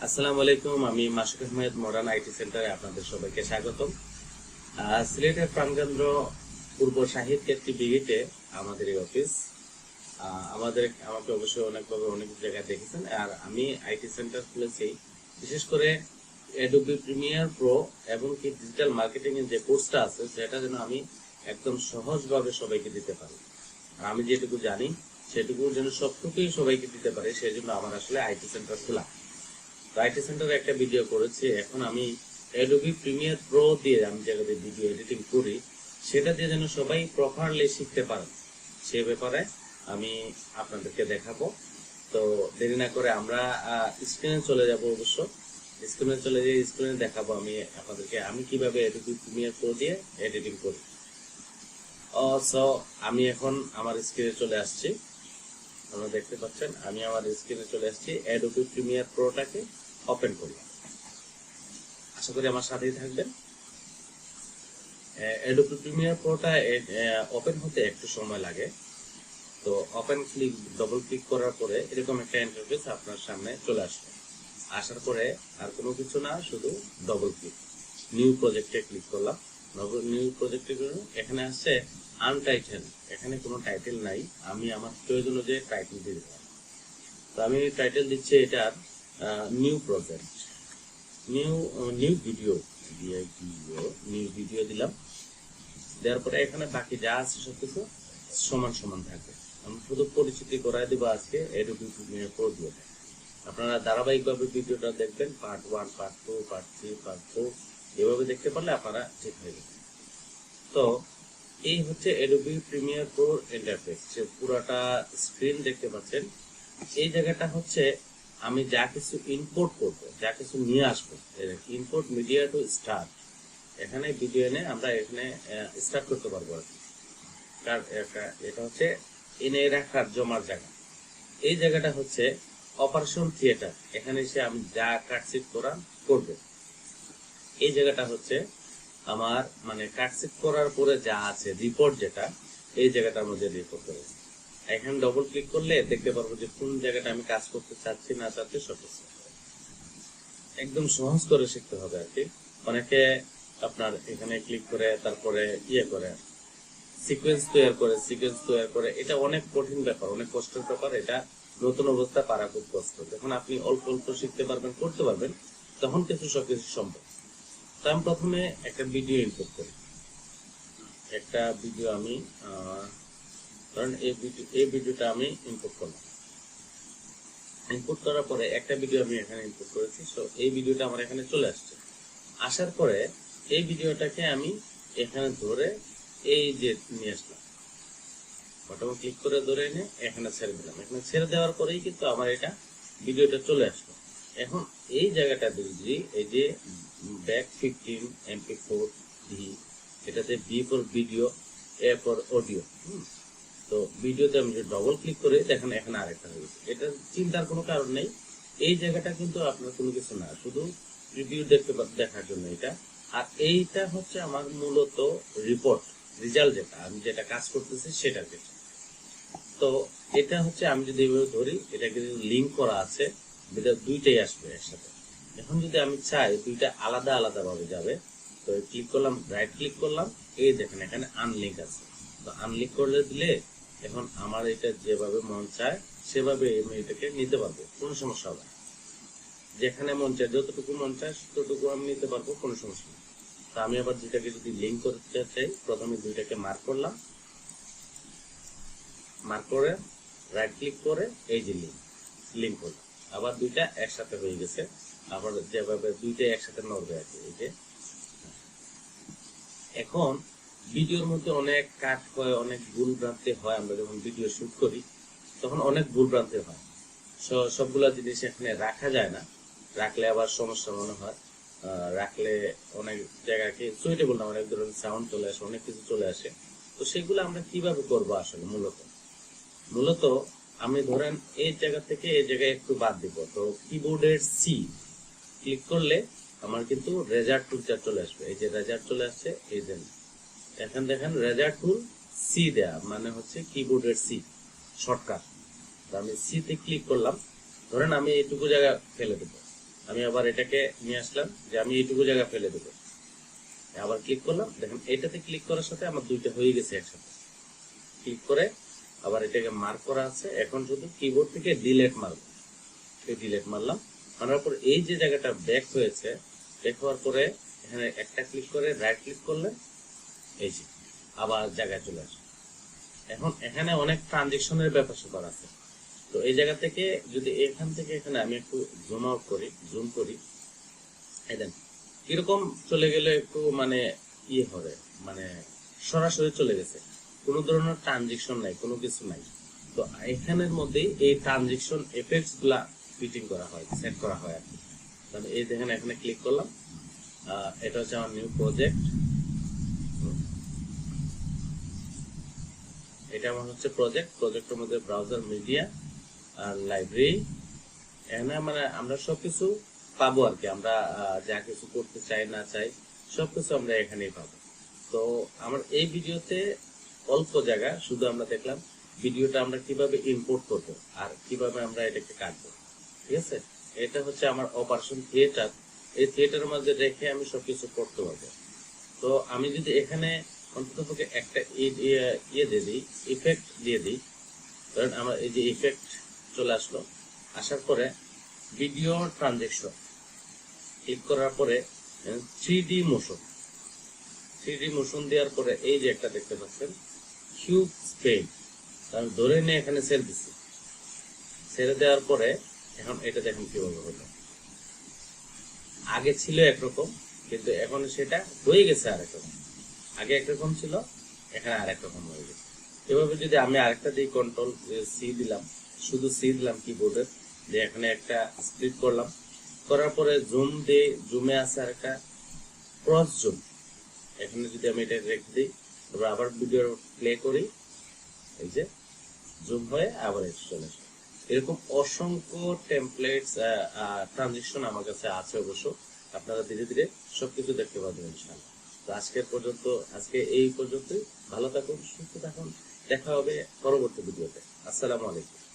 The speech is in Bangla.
আসসালামু আলাইকুম, আমি মাসুক আহমেদ, মডার্ন আইটি সেন্টারে আপনাদের সবাইকে স্বাগতম। সিলেটের প্রাণকেন্দ্র পূর্ব শাহিদ কেন্দ্রটি বিগিতে আমাদের এই অফিস। আমাকে অবশ্যই অনেকভাবে অনেক জায়গায় দেখেছেন। আর আমি আইটি সেন্টার খুলেছি বিশেষ করে অ্যাডোবি প্রিমিয়ার প্রো এবং কি ডিজিটাল মার্কেটিং এর যে কোর্সটা আছে সেটা যেন আমি একদম সহজভাবে সবাইকে দিতে পারি। আর আমি যেটুকু জানি সেটুকু যেন সবটুকুই সবাইকে দিতে পারি, সেই জন্য আমার আসলে আইটি সেন্টার খোলা। আইটি সেন্টারে একটা ভিডিও করেছি। এখন আমি অ্যাডোবি প্রিমিয়ার প্রো দিয়ে আমি যেটাতে ভিডিও এডিটিং করি সেটা দিয়ে যেন সবাই প্রপারলি শিখতে পারেন সে ব্যাপারে আমি আপনাদেরকে দেখাবো। তো দেরি না করে আমরা স্ক্রিনে চলে যাব। অবশ্য স্ক্রিনে চলে যেয়ে স্ক্রিনে দেখাবো আমি আপনাদেরকে আমি কিভাবে অ্যাডোবি প্রিমিয়ার প্রো দিয়ে এডিটিং করি। সো আমি এখন আমার স্ক্রিনে চলে আসছি। আপনারা দেখতে পাচ্ছেন আমি আমার স্ক্রিনে চলে আসছি। অ্যাডোবি প্রিমিয়ার প্রোটাকে ওপেন করলাম। আশা করি আমার সাথেই থাকবেন। অ্যাডোবি প্রিমিয়ার প্রোটা ওপেন হতে একটু সময় লাগে। তো ওপেন ডবল ক্লিক করার পরে এরকম একটা ইন্টারফেস আপনার সামনে চলে আসবে। আসার পরে আর কোনো কিছু না, শুধু ডবল ক্লিক নিউ প্রজেক্টে ক্লিক করলাম। নিউ প্রজেক্টে এখানে আসছে আনটাইটেল, এখানে কোনো টাইটেল নাই। আমি আমার প্রয়োজন অনুযায়ী টাইটেল দিয়ে দিলাম। তো আমি টাইটেল দিচ্ছি এটার নিউ প্রজেক্ট, নিউ ভিডিও দিলাম। দেওয়ার পরে এখানে বাকি যা আছে সবকিছু সমান সমান থাকবে। আমি শুধু পরিচিতি করাই দিব আজকে অ্যাডোবি প্রিমিয়ার প্রো দিয়ে। আপনারা ধারাবাহিকভাবে ভিডিওটা দেখবেন, পার্ট 1, পার্ট 2, পার্ট 3, পার্ট 4 এভাবে দেখতে পারলে আপনারা ঠিক হয়ে যাবে। তো এই হচ্ছে অ্যাডোবি প্রিমিয়ার প্রো ইন্টারফেস। পুরাটা স্ক্রিন দেখতে পাচ্ছেন। এই জায়গাটা হচ্ছে আমি যা কিছু ইম্পোর্ট করব, যা কিছু নিয়ে আসবো, ইম্পোর্ট মিডিয়া টু স্টার্ট। এখানে ভিডিও এনে আমরা এখানে স্টার্ট করতে পারবো আর কি। এটা হচ্ছে এনে রাখার জমার জায়গা। এই জায়গাটা হচ্ছে অপারেশন থিয়েটার। এখানে এসে আমি যা কাটসিট করবো। এই জায়গাটা হচ্ছে আমার মানে কাটসিট করার পরে যা আছে রিপোর্ট, যেটা এই জায়গাটার মধ্যে রিপোর্ট করে এখানে ডবল ক্লিক করলে দেখতে পারবো যে কোন জায়গাটা আমি কাজ করতে চাচ্ছি না চাচ্ছি সব কিছু একদম সহজ করে শিখতে হবে আর কি। অনেকে আপনার এখানে ক্লিক করে তারপরে করে সিকোয়েন্স তৈরি করে এটা অনেক কঠিন ব্যাপার, অনেক কষ্টের ব্যাপার। এটা নতুন অবস্থা পারা খুব কষ্ট। যখন আপনি অল্প অল্প শিখতে পারবেন, করতে পারবেন, তখন সবকিছু সম্ভব। তো আমি প্রথমে একটা ভিডিও ইনপুট করি। একটা ভিডিও আমি কারণ এই ভিডিওটা আমি ইনপুট করলাম। ইনপুট করার পরে একটা ভিডিও আমি এখানে ইনপুট করেছি। সো এই ভিডিওটা আমার এখানে চলে আসছে। আসার পরে এই ভিডিওটাকে আমি এখানে ধরে এই যে নিয়ে আসলাম, বটমে ক্লিক করে ধরে এনে এখানে ছেড়ে দিলাম। এখানে ছেড়ে দেওয়ার পরেই কিন্তু আমার এটা ভিডিওটা চলে আসলো। এখন এই জায়গাটা যদি এই যে ব্যাক 15 MP4 ভি, এটাতে B for video, A for audio. তো ভিডিওতে আমি যদি ডবল ক্লিক করে দেখেন এখানে আরেকটা হয়ে গেছে। এটা চিন্তার কোনো কারণ নেই। এই জায়গাটা কিন্তু আপনার কোনো কিছু না, শুধু রিভিউ দেখার জন্য এটা। আর এইটা হচ্ছে আমার মূলত রিপোর্ট, রেজাল্ট, যেটা কাজ করতেছি সেটা যেটা। তো এটা হচ্ছে আমি যদি এইভাবে ধরি, এটাকে যদি লিঙ্ক করা আছে, দুইটাই আসবে একসাথে। এখন যদি আমি চাই দুইটা আলাদা আলাদা ভাবে যাবে, তো ক্লিক করলাম, রাইট ক্লিক করলাম, এই দেখেন এখানে আনলিঙ্ক আছে। তো আনলিঙ্ক করলে দিলে এখন আমার এটা যেভাবে মন চায় সেভাবে আমি এটাকে নিতে পারবো, কোনো সমস্যা হবে না। যেখানে মন চায়, যতটুকু মন চায় ততটুকু আমি নিতে পারবো, কোনো সমস্যা নেই। তো আমি আবার দুইটাকে যদি লিঙ্ক করতে চাই, প্রথমে দুইটাকে মার্ক করলাম, মার্ক করে রাইট ক্লিক করে এই যে লিঙ্ক করলাম, আবার দুইটা একসাথে হয়ে গেছে। আবার যেভাবে দুইটা একসাথে নড়বে আর কি। এই যে এখন ভিডিওর মধ্যে অনেক কাট হয়, অনেক ভুল ভ্রান্তি হয়। আমরা যখন ভিডিও শুট করি তখন অনেক ভুল ভ্রান্তি হয়। সবগুলা জিনিস এখানে রাখা যায় না, রাখলে আবার সমস্যা মনে হয়। রাখলে অনেক জায়গাকে সুইটেবল না, অনেক ধরনের সাউন্ড চলে আসে, অনেক কিছু চলে আসে। তো সেগুলো আমরা কিভাবে করবো আসলে মূলত আমি ধরেন এই জায়গা থেকে এই জায়গায় একটু বাদ দিব। তো কিবোর্ডের সি ক্লিক করলে আমার কিন্তু রেজার টুলটা চলে আসবে। এই যে রেজার চলে আসছে, এই যে এখন দেখেন রেজার টুল সি দেয়া মানে হচ্ছে কিবোর্ডের সি শর্টকাট। আমি সি তে ক্লিক করলাম, ধরেন আমি এইটুকু জায়গা ফেলে দেবো। আমি আবার এটাকে নিয়ে আসলাম যে আমি এইটুকু জায়গা ফেলে দেবো, আবার ক্লিক করলাম, দেখেন এটাতে ক্লিক করার সাথে আমার দুইটা হয়ে গেছে একসাথে। ক্লিক করে আবার এটাকে মার্ক করা আছে, এখন শুধু কিবোর্ড থেকে ডিলেট মারব, ডিলেট মারলাম, মারার পর এই যে জায়গাটা ব্যাক হয়েছে, ব্যাক হওয়ার পরে এখানে একটা ক্লিক করে রাইট ক্লিক করলে এই যে আবার জায়গায় চলে আসে। এখন এখানে অনেক ট্রানজেকশনের ব্যাপার স্যাপার আছে, তো এই জায়গা থেকে যদি এখান থেকে এখানে আমি একটু জুম আউট করি, জুম করি, এই দেন কিরকম চলে গেলে একটু মানে ইয়ে হবে, মানে সরাসরি চলে গেছে, কোনো ধরনের ট্রানজেকশন নাই, কোনো কিছু নাই। তো এখানের মধ্যেই এই ট্রানজেকশন এফেক্টস গুলা ফিটিং করা হয়, সেট করা হয় আর কি। তাহলে এই দেখেন এখানে ক্লিক করলাম, এটা হচ্ছে আমার নিউ প্রজেক্ট, এটা আমার হচ্ছে প্রজেক্টের মধ্যে ব্রাউজার, মিডিয়া আর লাইব্রেরি, এখানে মানে আমরা সবকিছু পাবো আর কি, আমরা যা কিছু করতে চাই না চাই সবকিছু আমরা এখানেই পাবো। তো আমার এই ভিডিওতে অল্প জায়গা শুধু আমরা দেখলাম ভিডিওটা আমরা কিভাবে ইম্পোর্ট করবো আর কিভাবে আমরা এটাকে কাটবো, ঠিক আছে। এটা হচ্ছে আমার অপারেশন থিয়েটার, এই থিয়েটারের মধ্যে রেখে আমি সবকিছু করতে পারবো। তো আমি যদি এখানে অন্ততপক্ষে একটা ইয়ে দিয়ে দিই, ইফেক্ট দিয়ে দিই, ধরেন আমার এই যে ইফেক্ট চলে আসলো, আসার পরে ভিডিও ট্রানজেকশন ক্লিক করার পরে 3D মোশন দেওয়ার পরে এই যে একটা দেখতে পাচ্ছেন কিউব স্পেন, আমি ধরে নিয়ে এখানে ছেড়ে দিচ্ছি, ছেড়ে দেওয়ার পরে এখন এটা দেখেন কিভাবে হলো। আগে ছিল একরকম, কিন্তু এখন সেটা হয়ে গেছে আরেক রকম, আগে একরকম ছিল, এখানে আরেক রকম হয়ে গেছে। এভাবে যদি আমি আরেকটা দিই, কন্ট্রোল সি দিলাম, শুধু সি দিলাম কিবোর্ডের, দিয়ে এখানে একটা স্প্লিট করলাম, করার পরে জুম দিয়ে, জুমে আছে আরেকটা ক্রস জুম, এখানে যদি আমি এটা রেখে দিই, তারপর আবার ভিডিও প্লে করি, এই যে জুম হয়ে আবার চলে আসে। এরকম অসংখ্য টেমপ্লেটস ট্রানজেকশন আমার কাছে আছে, অবশ্য আপনারা ধীরে ধীরে সবকিছু দেখতে পাবেন ইনশাআল্লাহ। তো আজকে এই পর্যন্তই, ভালো থাকুন, সুস্থ থাকুন, দেখা হবে পরবর্তী ভিডিওতে। আসসালামু আলাইকুম।